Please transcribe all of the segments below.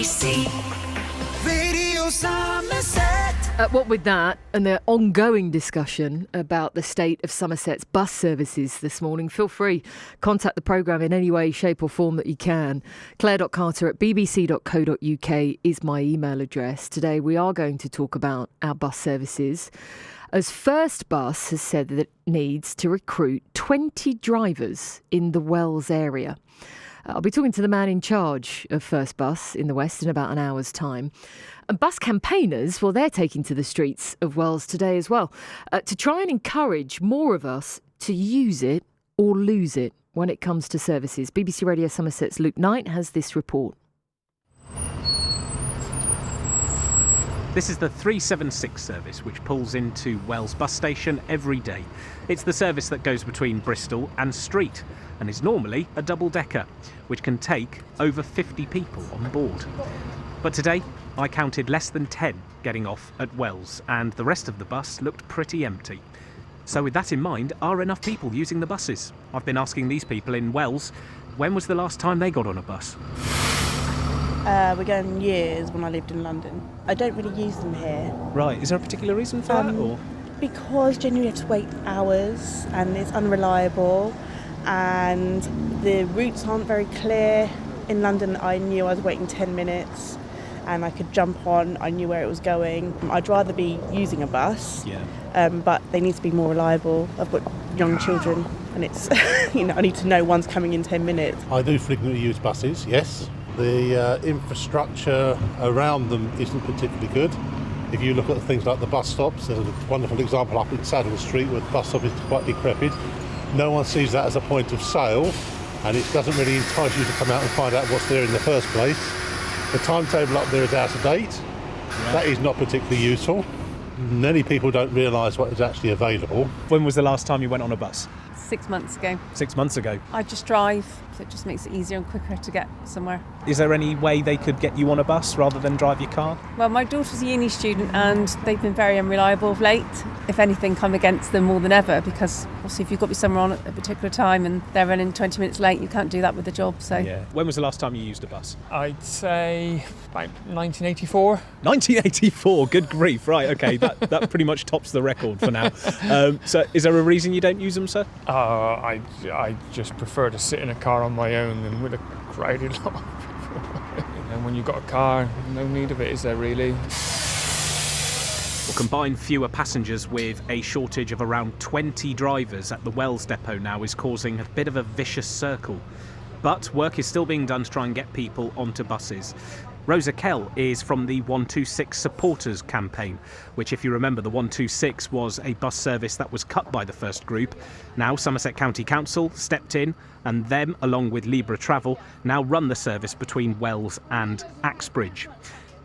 BBC Radio Somerset. What with that and the ongoing discussion about the state of Somerset's bus services this morning, feel free, contact the programme in any way, shape or form that you can. claire.carter@bbc.co.uk is my email address. Today we are going to talk about our bus services, as First Bus has said that it needs to recruit 20 drivers in the Wells area. I'll be talking to the man in charge of First Bus in the West in about an hour's time. And bus campaigners, well, they're taking to the streets of Wells today as well to try and encourage more of us to use it or lose it when it comes to services. BBC Radio Somerset's Luke Knight has this report. This is the 376 service which pulls into Wells bus station every day. It's the service that goes between Bristol and Street and is normally a double-decker, which can take over 50 people on board. But today, I counted less than 10 getting off at Wells, and the rest of the bus looked pretty empty. So with that in mind, are enough people using the buses? I've been asking these people in Wells, when was the last time they got on a bus? We're going years when I lived in London. I don't really use them here. Right, is there a particular reason for that? Or? Because generally you have to wait hours and it's unreliable and the routes aren't very clear. In London I knew I was waiting 10 minutes and I could jump on, I knew where it was going. I'd rather be using a bus, but they need to be more reliable. I've got young children and it's, I need to know one's coming in 10 minutes. I do frequently use buses, yes. The infrastructure around them isn't particularly good. If you look at things like the bus stops, there's a wonderful example up in Saddle Street where the bus stop is quite decrepit. No one sees that as a point of sale, and it doesn't really entice you to come out and find out what's there in the first place. The timetable up there is out of date. Right. That is not particularly useful. Many people don't realise what is actually available. When was the last time you went on a bus? 6 months ago. 6 months ago. I just drive, so it just makes it easier and quicker to get somewhere. Is there any way they could get you on a bus rather than drive your car? Well, my daughter's a uni student and they've been very unreliable of late. If anything, I'm against them more than ever because obviously if you've got to be somewhere on at a particular time and they're running 20 minutes late, you can't do that with the job. So. Yeah. When was the last time you used a bus? I'd say about 1984. 1984, good grief. Right, okay, that pretty much tops the record for now. So is there a reason you don't use them, sir? I just prefer to sit in a car on my own than with a crowded lot of people. And when you've got a car, no need of it, is there really? We'll combine fewer passengers with a shortage of around 20 drivers at the Wells depot now is causing a bit of a vicious circle. But work is still being done to try and get people onto buses. Rosa Kell is from the 126 Supporters campaign, which, if you remember, the 126 was a bus service that was cut by the first group. Now Somerset County Council stepped in and them, along with Libra Travel, now run the service between Wells and Axbridge.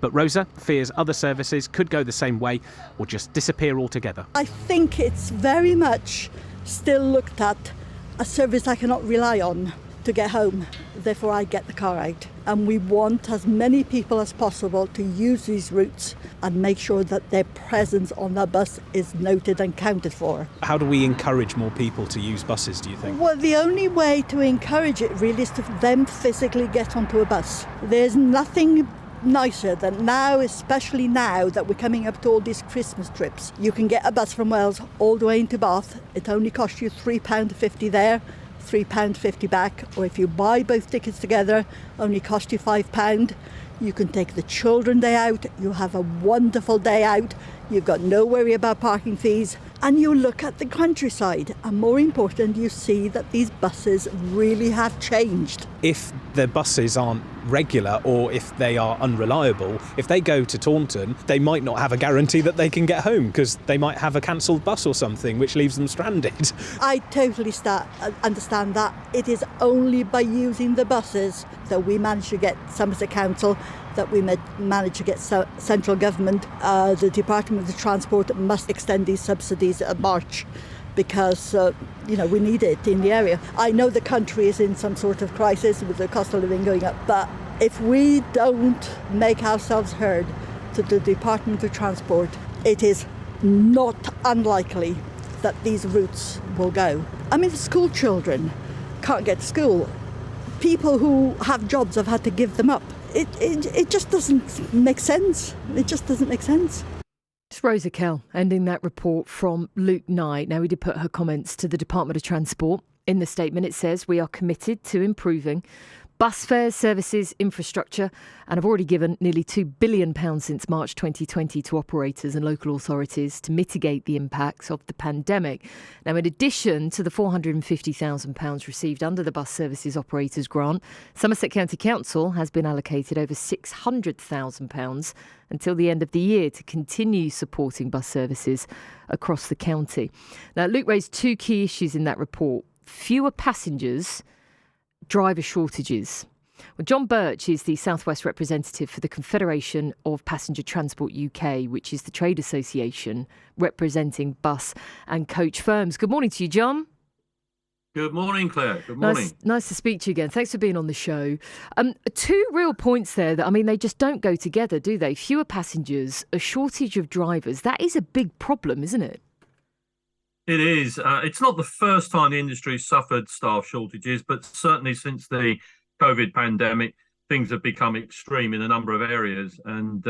But Rosa fears other services could go the same way or just disappear altogether. I think it's very much still looked at a service I cannot rely on to get home. Therefore I get the car out. And we want as many people as possible to use these routes and make sure that their presence on the bus is noted and counted for. How do we encourage more people to use buses, do you think? Well, the only way to encourage it really is to them physically get onto a bus. There's nothing nicer than now, especially now that we're coming up to all these Christmas trips. You can get a bus from Wells all the way into Bath. It only costs you £3.50 there, £3.50 back, or if you buy both tickets together, only cost you £5. You can take the children day out, you have a wonderful day out, you've got no worry about parking fees, and you look at the countryside, and more important, you see that these buses really have changed. If the buses aren't regular or if they are unreliable, if they go to Taunton, they might not have a guarantee that they can get home because they might have a cancelled bus or something which leaves them stranded. I totally understand that. It is only by using the buses that we manage to get Somerset Council, that we manage to get central government. The Department of the Transport must extend these subsidies at Burch because, we need it in the area. I know the country is in some sort of crisis with the cost of living going up, but if we don't make ourselves heard to the Department of Transport, it is not unlikely that these routes will go. I mean, the school children can't get to school. People who have jobs have had to give them up. It just doesn't make sense. It just doesn't make sense. It's Rosa Kell ending that report from Luke Knight. Now, we did put her comments to the Department of Transport. In the statement, it says, we are committed to improving bus fares, services, infrastructure, and have already given nearly £2 billion since March 2020 to operators and local authorities to mitigate the impacts of the pandemic. Now, in addition to the £450,000 received under the Bus Services Operators Grant, Somerset County Council has been allocated over £600,000 until the end of the year to continue supporting bus services across the county. Now, Luke raised two key issues in that report: fewer passengers, driver shortages. Well, John Burch is the South West representative for the Confederation of Passenger Transport UK, which is the trade association representing bus and coach firms. Good morning to you, John. Good morning, Claire. Good morning. Nice to speak to you again. Thanks for being on the show. Two real points there that, they just don't go together, do they? Fewer passengers, a shortage of drivers. That is a big problem, isn't it? It is. It's not the first time the industry suffered staff shortages, but certainly since the COVID pandemic, things have become extreme in a number of areas. And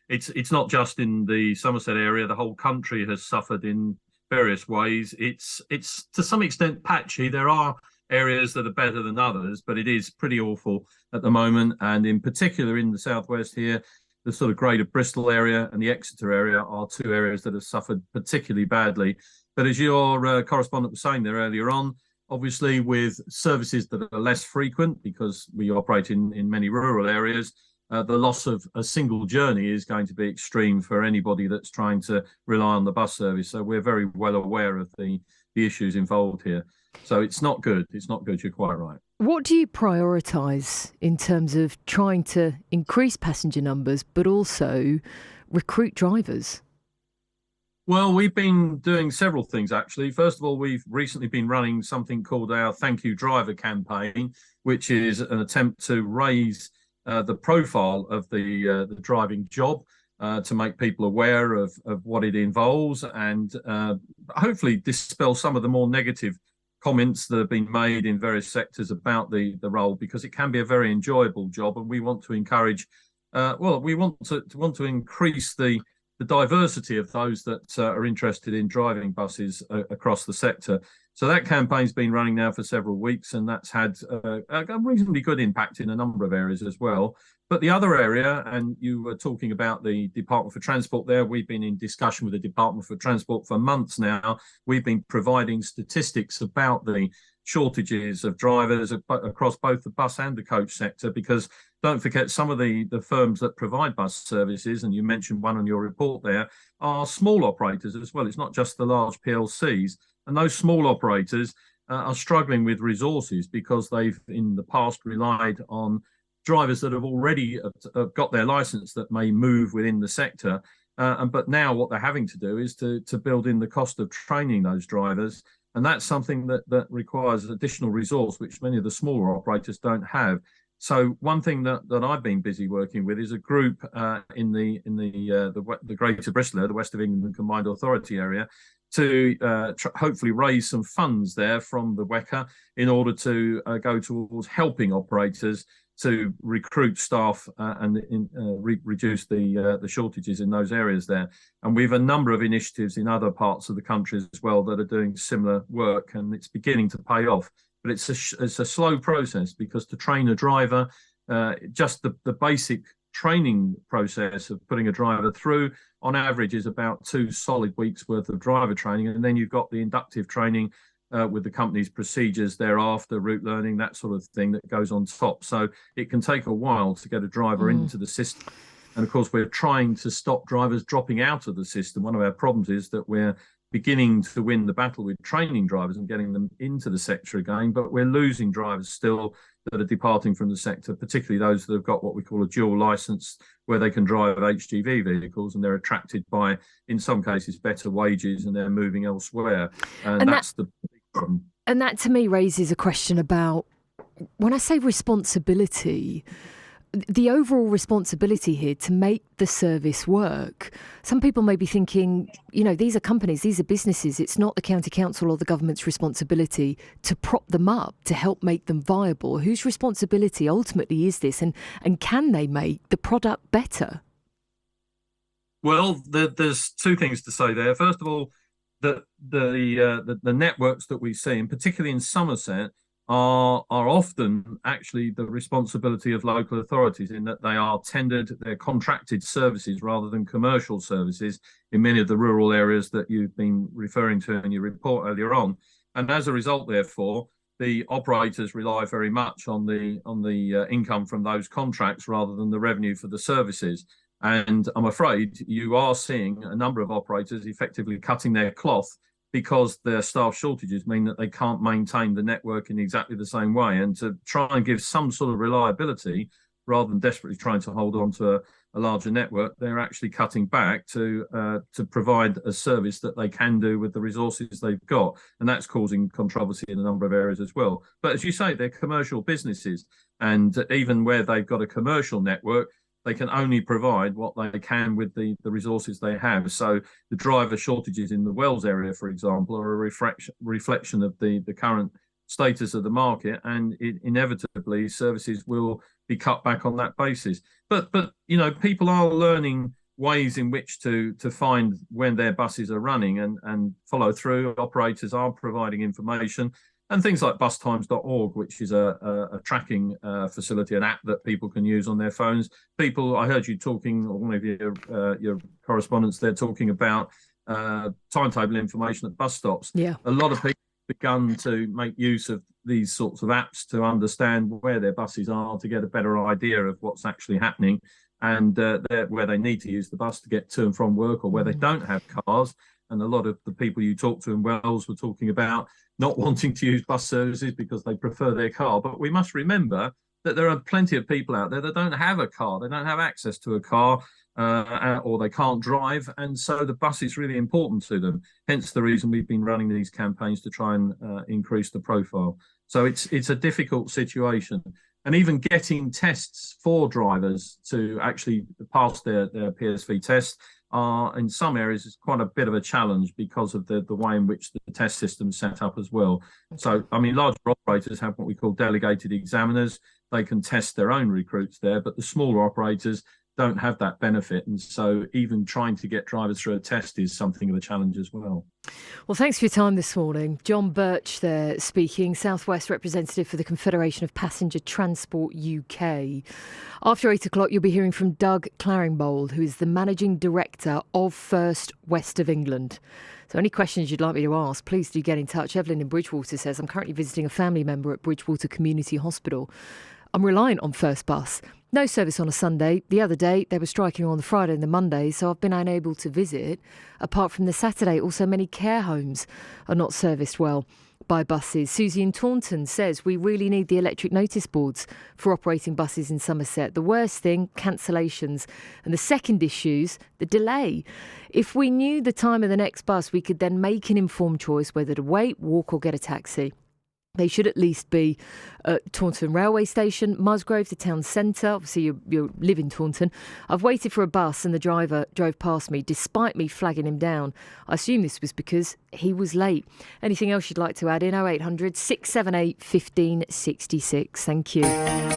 it's not just in the Somerset area. The whole country has suffered in various ways. It's to some extent patchy. There are areas that are better than others, but it is pretty awful at the moment. And in particular in the southwest here, the sort of Greater Bristol area and the Exeter area are two areas that have suffered particularly badly. But as your correspondent was saying there earlier on, obviously with services that are less frequent, because we operate in many rural areas, the loss of a single journey is going to be extreme for anybody that's trying to rely on the bus service. So we're very well aware of the issues involved here. So it's not good. It's not good. You're quite right. What do you prioritise in terms of trying to increase passenger numbers, but also recruit drivers? Well, we've been doing several things, actually. First of all, we've recently been running something called our Thank You Driver campaign, which is an attempt to raise the profile of the driving job, to make people aware of what it involves, and hopefully dispel some of the more negative comments that have been made in various sectors about the role, because it can be a very enjoyable job, and we want to encourage, we want to increase the diversity of those that are interested in driving buses across the sector. So that campaign's been running now for several weeks, and that's had a reasonably good impact in a number of areas as well. But the other area, and you were talking about the Department for Transport there, we've been in discussion with the Department for Transport for months now. We've been providing statistics about the shortages of drivers across both the bus and the coach sector, because don't forget, some of the firms that provide bus services, and you mentioned one on your report there, are small operators as well. It's not just the large PLCs. And those small operators are struggling with resources because they've in the past relied on drivers that have already got their license that may move within the sector. But now what they're having to do is to build in the cost of training those drivers. And that's something that requires additional resource, which many of the smaller operators don't have. So one thing that I've been busy working with is a group in the Greater Bristol, the West of England Combined Authority area, to hopefully raise some funds there from the WECA in order to go towards helping operators to recruit staff and reduce the shortages in those areas there. And we have a number of initiatives in other parts of the country as well that are doing similar work, and it's beginning to pay off. But it's a slow process, because to train a driver, just the basic training process of putting a driver through, on average, is about 2 solid weeks worth of driver training. And then you've got the inductive training with the company's procedures thereafter, route learning, that sort of thing that goes on top. So it can take a while to get a driver into the system. And of course, we're trying to stop drivers dropping out of the system. One of our problems is that we're beginning to win the battle with training drivers and getting them into the sector again, but we're losing drivers still that are departing from the sector, particularly those that have got what we call a dual license, where they can drive HGV vehicles, and they're attracted by, in some cases, better wages, and they're moving elsewhere. And that's the big problem. And that to me raises a question about, when I say responsibility, the overall responsibility here to make the service work. Some people may be thinking, these are companies, these are businesses. It's not the county council or the government's responsibility to prop them up, to help make them viable. Whose responsibility ultimately is this, and can they make the product better? Well, there's two things to say there. First of all, the networks that we see, and particularly in Somerset, are often actually the responsibility of local authorities, in that they are tendered, they're contracted services rather than commercial services in many of the rural areas that you've been referring to in your report earlier on. And as a result, therefore, the operators rely very much on the income from those contracts rather than the revenue for the services. And I'm afraid you are seeing a number of operators effectively cutting their cloth because their staff shortages mean that they can't maintain the network in exactly the same way. And to try and give some sort of reliability, rather than desperately trying to hold on to a larger network, they're actually cutting back to provide a service that they can do with the resources they've got. And that's causing controversy in a number of areas as well. But as you say, they're commercial businesses. And even where they've got a commercial network, they can only provide what they can with the resources they have. So the driver shortages in the Wells area, for example, are a reflection of the current status of the market, and inevitably services will be cut back on that basis. But people are learning ways in which to find when their buses are running and follow through. Operators are providing information. And things like bustimes.org, which is a tracking facility, an app that people can use on their phones. I heard you talking, or one of your correspondents there talking about timetable information at bus stops. Yeah. A lot of people have begun to make use of these sorts of apps to understand where their buses are, to get a better idea of what's actually happening, and where they need to use the bus to get to and from work, or where they don't have cars. And a lot of the people you talk to in Wales were talking about not wanting to use bus services because they prefer their car. But we must remember that there are plenty of people out there that don't have a car. They don't have access to a car, or they can't drive. And so the bus is really important to them. Hence the reason we've been running these campaigns to try and increase the profile. So it's a difficult situation. And even getting tests for drivers to actually pass their PSV tests are, in some areas, is quite a bit of a challenge because of the way in which the test system's set up as well. So, larger operators have what we call delegated examiners. They can test their own recruits there, but the smaller operators don't have that benefit. And so even trying to get drivers through a test is something of a challenge as well. Well, thanks for your time this morning. John Burch there speaking, South West representative for the Confederation of Passenger Transport UK. After 8 o'clock, you'll be hearing from Doug Claringbold, who is the Managing Director of First West of England. So any questions you'd like me to ask, please do get in touch. Evelyn in Bridgewater says, I'm currently visiting a family member at Bridgewater Community Hospital. I'm reliant on First Bus. No service on a Sunday. The other day, they were striking on the Friday and the Monday, so I've been unable to visit. Apart from the Saturday, also many care homes are not serviced well by buses. Susie in Taunton says we really need the electric notice boards for operating buses in Somerset. The worst thing, cancellations. And the second issue's the delay. If we knew the time of the next bus, we could then make an informed choice whether to wait, walk or get a taxi. They should at least be at Taunton Railway Station, Musgrove, the town centre. Obviously, you live in Taunton. I've waited for a bus and the driver drove past me, despite me flagging him down. I assume this was because he was late. Anything else you'd like to add in? 0800 678 1566. Thank you.